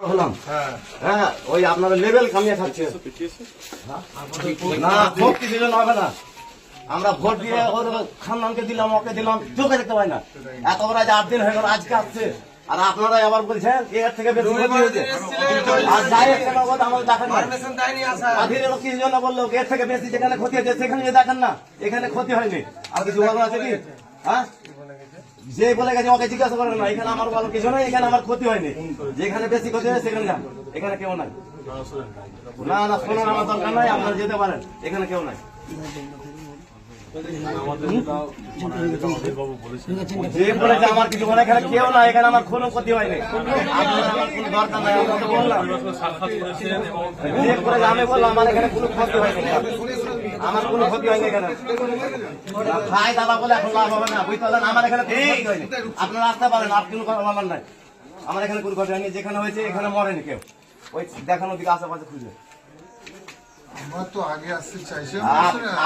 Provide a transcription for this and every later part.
হলাম হ্যাঁ ওই আপনারা লেভেল কামিয়ে খাচ্ছে না ভোট কিছু হবে না। আমরা ভোট দিয়ে ওর খানদানকে দিলাম, ওকে দিলাম, চোখে দেখতে পাই না। এত বড় 8 দিন হয়ে গেল, আজকে আসছে। আর আপনারা আবার বলছেন এর থেকে বেশি ক্ষতি হয়েছে। আর যাই একটা নগদ আমাদের দেখেন না, কিছু জন্য বললো এর থেকে বেশি যেখানে ক্ষতি হয়েছে সেখানে দেখেন না, এখানে ক্ষতি হয়নি। আর কিছু বলার আছে কি? হ্যাঁ যে বলে গেছে ওকে জিজ্ঞাসা করেন না, এখানে আমার বলো কিছু নয়, এখানে আমার ক্ষতি হয়নি। যেখানে বেশি ক্ষতি হয়েছে সেখানে যান, এখানে কেউ নাই। না না শোনার আমার দরকার নাই, আপনারা যেতে পারেন, এখানে কেউ নাই। যে বলেছে আমার কিছু মানে এখানে কেউ না, এখানে আমার কোনো ক্ষতি হয়নি। আমার কোনো দরকার নাই, আমি বললাম যে বলেছে আমি বললাম আমার এখানে কোনো ক্ষতি হয়নি, আমার কোনো ক্ষতি হয়নি। এখানে ভাই দাদা বলে এখন লাভ হবে না, বুঝতে পারলেন? আমার এখানে কোনো ক্ষতি হয়নি, আপনারা আসতে পারেন, আর কোনো কথা বলার নাই। আমার এখানে কোনো ক্ষতি হয়নি, যেখানে হয়েছে এখানে মরেনি কেউ। ওই দেখানোর দিকে আশেপাশে খুঁজে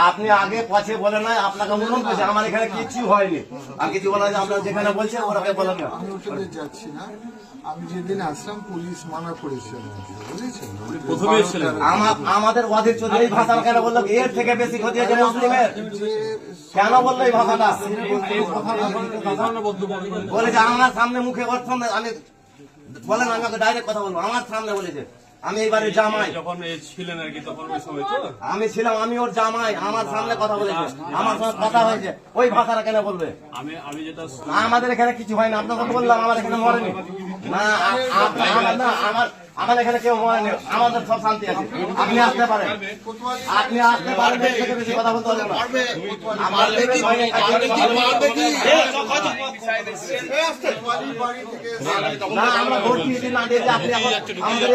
আপনি আগে পছে বলে নাই, আপনাকে অনুরোধ করছে, আমার এখানে কিছু হয়নি। আর কিছু বলা যায় আপনারা যেখানে বলছেন ওরাকে বলেন না। আমি ওটাতে যাচ্ছি না, আমি যেদিন আসলাম পুলিশ মানা করেছে, বুঝেছেন? আমাদের ওয়াজির চৌধুরী ভাষা কেন বললো এর থেকে বেশি ক্ষতি হয়েছে মুসলিমের? কেন বললো এই ভাষাটা? বলেছে আমার সামনে মুখে করতাম, আমি বলেন আমাকে ডাইরেক্ট কথা বলবো, আমার সামনে বলেছে আমি এইবারে জামাই যখন ছিলেন আর কি, তখন ওই সময় তো আমি ছিলাম, আমি ওর জামাই, আমার সামনে কথা বলেছে, আমার সঙ্গে কথা হয়েছে। ওই ভাষাটা কেন বলবে? আমি যেটা আমাদের এখানে কিছু হয় না, আপনাকে বললাম আমার এখানে মরেনি না, না আমার এখানে কেউ মরেনি, আমাদের সব শান্তি আছে। আপনি আসতে পারেন, আপনি আসতে পারেন, এর থেকে বেশি কথা বলতে হবে না। না আমরা ভোট দিয়েছি না দিয়েছি, আপনি আমাদের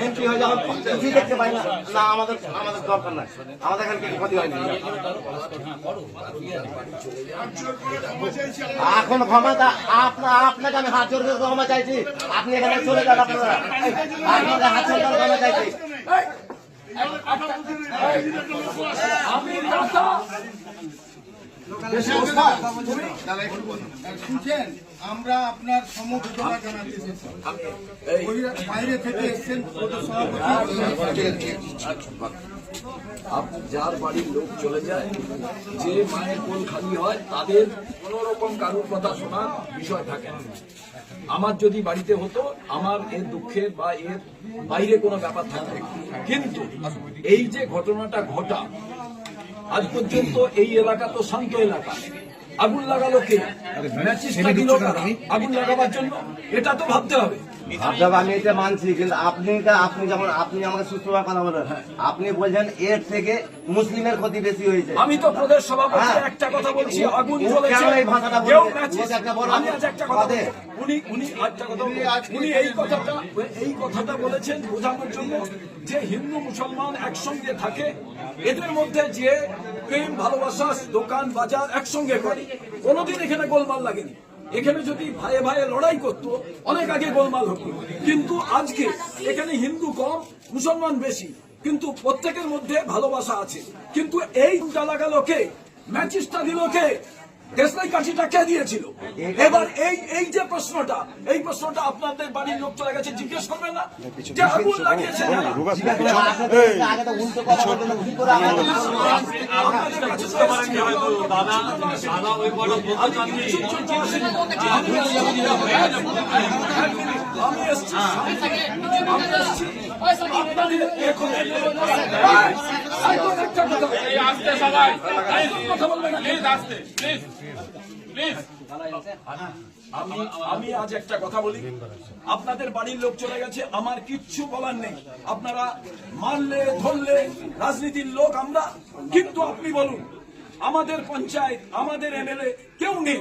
এমপি হয়ে যাবেন, কিছুই দেখতে পাই না। না আমাদের দরকার নাই, আমাদের এখানে কিছু ক্ষতি হয়নি। এখন ক্ষমতা আপনাকে আমি হাত জোর করে ক্ষমা চাইছি, আপনি এখানে চলে যান। আপনারা আপনাকে হাত জোর করে ক্ষমা চাইছি। আমরা আপনার সমবেদনা জানাতে বাইরে থেকে এসেছেন, যার বাড়ির লোক চলে যায়, যে মায়ের কোল খালি হয়, তাদের কোন রকম কারুর কথা শোনার বিষয় থাকে না। আমার যদি বাড়িতে হতো, আমার এর দুঃখের বা এর বাইরে কোনো ব্যাপার থাকে, কিন্তু এই যে ঘটনাটা ঘটা, আজ পর্যন্ত এই এলাকা তো শান্ত এলাকা, আগুন লাগালো কে? আগুন লাগাবার জন্য, এটা তো ভাবতে হবে। আমি এটা মানছি, কিন্তু আপনি যেমন আপনি আমাকে সুস্থভাবে কথা বলেন, আপনি বলছেন এর থেকে মুসলিমের ক্ষতি বেশি হয়েছে। আমি তো প্রদেশ সভাপতি একটা কথা বলছি, আগুন জ্বলেছে, আমি আজ একটা কথা, উনি এই কথাটা বলেছেন বোঝানোর জন্য যে হিন্দু মুসলমান একসঙ্গে থাকে, এদের মধ্যে যে প্রেম ভালোবাসা, দোকান বাজার একসঙ্গে করে, কোনোদিন এখানে গোলমাল লাগেনি। এখানে যদি ভাইয়ে ভাইয়ে লড়াই করতো অনেক আগে গোলমাল হতো, কিন্তু আজকে এখানে হিন্দু কম মুসলমান বেশি, কিন্তু প্রত্যেকের মধ্যে ভালোবাসা আছে। কিন্তু এই লাগালো কে? ম্যাচিসটা দিল কে? দেশলাই কাঠিটা কে দিয়েছিল? এবার এই যে প্রশ্নটা, এই প্রশ্নটা আপনাদের বাড়ির লোক চলে গেছে, জিজ্ঞেস করবেন না যে আগুন লাগিয়েছে? আমি এসছি আমি আজ একটা কথা বলি, আপনাদের বাড়ির লোক চলে গেছে, আমার কিচ্ছু বলার নেই। আপনারা মারলে ধরলে রাজনীতির লোক আমরা, কিন্তু আপনি বলুন আমাদের পঞ্চায়েত, আমাদের এমএলএ কেউ নেই,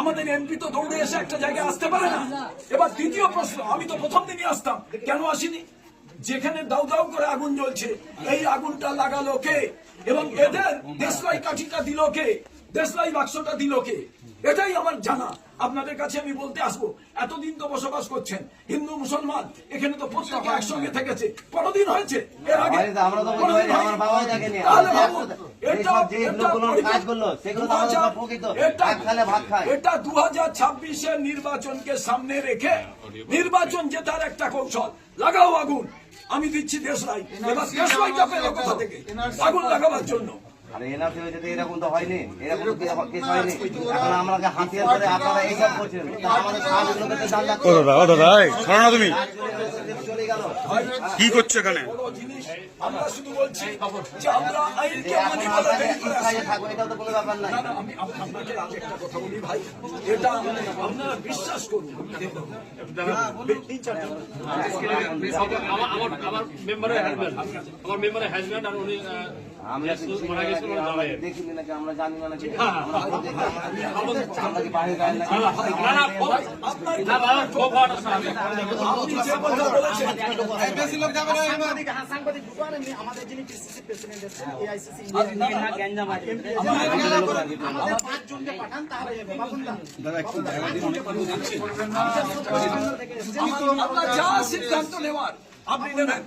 আমাদের এমপি তো দৌড়ে এসে একটা জায়গায় আসতে পারে না। এবার দ্বিতীয় প্রশ্ন, আমি তো প্রথম দিনই আসতাম, কেন আসিনি? যেখানে দাউ দাউ করে আগুন জ্বলছে, এই আগুনটা লাগালো কে? এবং এদের দেশলাই কাঠিটা দিল কে? দেশলাই বাক্সটা দিল কে? এটাই আমার জানা। আপনাদের কাছে আমি বলতে আসবো, এতদিন তো বসবাস করছেন হিন্দু মুসলমান, এখানে তো প্রত্যেকে একসঙ্গে থেকেছে, কোনদিন হয়েছে এর আগে? হয়নি তো, আমরা তো বলি কোনদিন হয়নি, হয়নি? আমার বাবাই দেখেনি। তাহলে আমরা ভাবুন, এইসব যে লোকগুলো কাজ করলো, সেগুলো তো আমাদের সব প্রকৃত। এক থালে ভাত খায়। এটা 2026-এর নির্বাচনকে সামনে রেখে নির্বাচন জেতার একটা কৌশল। লাগাও আগুন, আমি দিচ্ছি দেশলাই। এবার দেশলাইটা পেলো কোথা থেকে? আগুন লাগাবার জন্য। আরে এনআরসি হয়েছে তো এরকম তো হয়নি, এরকম তো কেস হয়নি। এখন আমাকে হাতিয়ার করে আপনারা এইসব করছেন, তা আমাদের স্বাভাবিক লোকের তো জানলা ও দাদা খাও না তুমি চলে গেল। কি করছো এখানে? বড় জিনিস, আমরা শুধু বলছি যে আমরা আইনকে এখন মানি আমরা বলে বেরিয়ে আসি। ইচ্ছায় থাকবো, এটাও তো কোনো ব্যাপার নাই। না, না, আমি আপনাকে আজ একটা কথা বলি ভাই, এটা আপনারা বিশ্বাস করুন। আমার মেম্বারের হাজব্যান্ড, আমার মেম্বারের হাজব্যান্ড, আর উনি আমরা মারা গেছিল ওনার জামাই। দেখিনি নাকি, আমরা জানি না নাকি, হ্যাঁ। আমরা কি বাইরে যাই নাকি? না না না বাবা, খুব হট আছে। আপনি যে কথা বলেছেন, আমাদের যিনি পিসিসি প্রেসিডেন্ট আছেন এআইসিসি আমাদের 5 জনকে পাঠান, তাহলে বাবুল্লাহ আমরা যা সিদ্ধান্ত নেওয়ার আপনি নেবেন,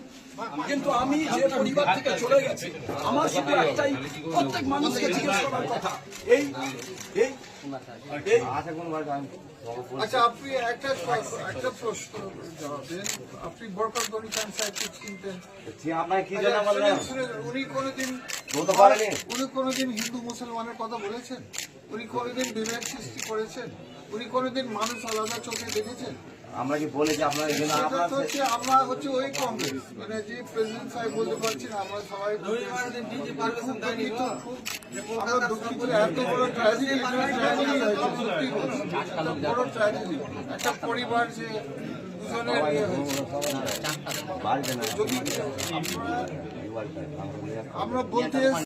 কিন্তু আমি যে পরিবার থেকে চলে গেছি, আমার শুধু একটাই, প্রত্যেক মানুষকে জিজ্ঞেস করার কথা, এই এই এই আচ্ছা, কোন বার আমি আচ্ছা, আপনি একটা প্রশ্ন জবাব দেন। আপনি বরকত গনি খান সাহেবকে চিনতেন? আপনাকে কি জন্য বললেন? উনি কোনোদিন বলতে পারেনি। উনি কোনোদিন হিন্দু মুসলমানের কথা বলেছেন? উনি কোনোদিন বিভেদ সৃষ্টি করেছেন? উনি কোনোদিন মানুষ আলাদা চোখে দেখেছেন? আমরা কি বলেছি আপনার এখানে? সেটা আপনার তো হচ্ছে, আমরা হচ্ছে ওই কংগ্রেস, মানে যে প্রেসিডেন্ট সাহেব বলতে পারছি না, আমরা সবাই খুব আমরা দুঃখিত। এত বড় ট্র্যাজেডি, ট্র্যাজেডি হয়েছে, সত্যি বলছি, এত বড় ট্র্যাজেডি। একটা পরিবার যে দুজনের ইয়ে হয়েছে। বাড়িতে না, যদি আমরা বলতে